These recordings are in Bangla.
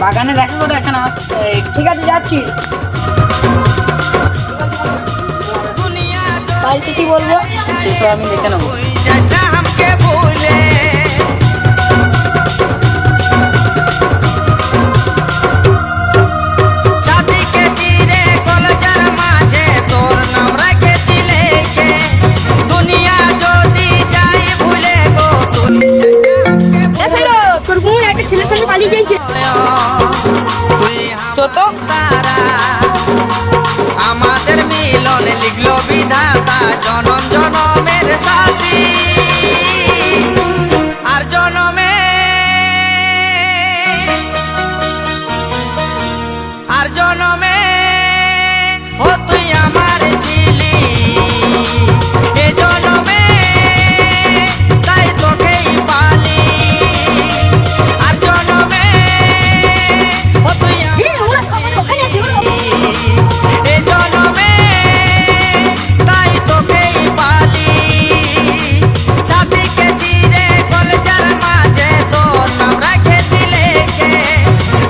বাগানে দেখা করো এখানে। ঠিক আছে, যাচ্ছি। বাড়িতে কি বলবো সেসব আমি দেখে নেবো। ছেলের সঙ্গে পালিয়ে গেছে। আমাদের মিলন লিখলো বিধাতা জনম জনমের সাথী আর জনমে ও তুই আমার ছিলি এ জনমে তাই তোকেই পালি আর জনমে ও তুই এ জনমে তাই তোকেই পালি সাথীকে চিরে কলেজার মাঝে তোর নাম রাখেছি লেখে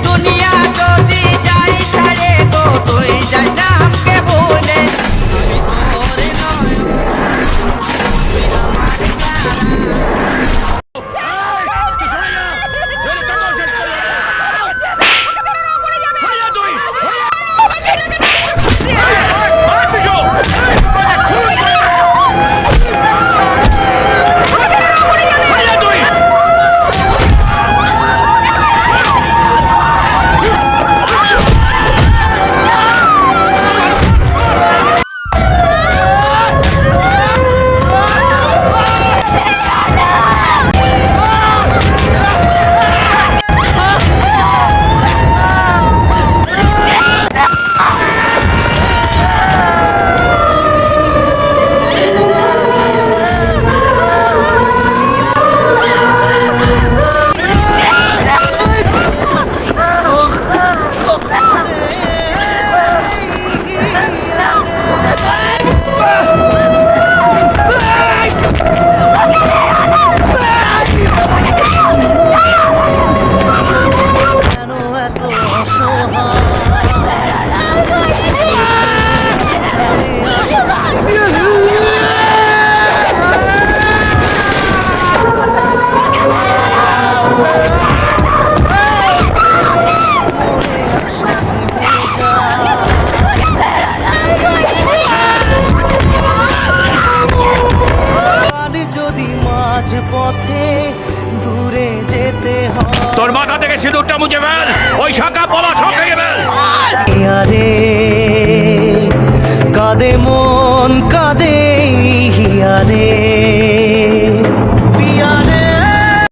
দুনিয়া যদি যাই ছাড়ে গো তুই যাই না আমাকে ভুলে আমি তোরে নয় তুই আমার তোর মাথা থেকে সিঁদুরটা মুছে ফেল। ওই শাখা পলা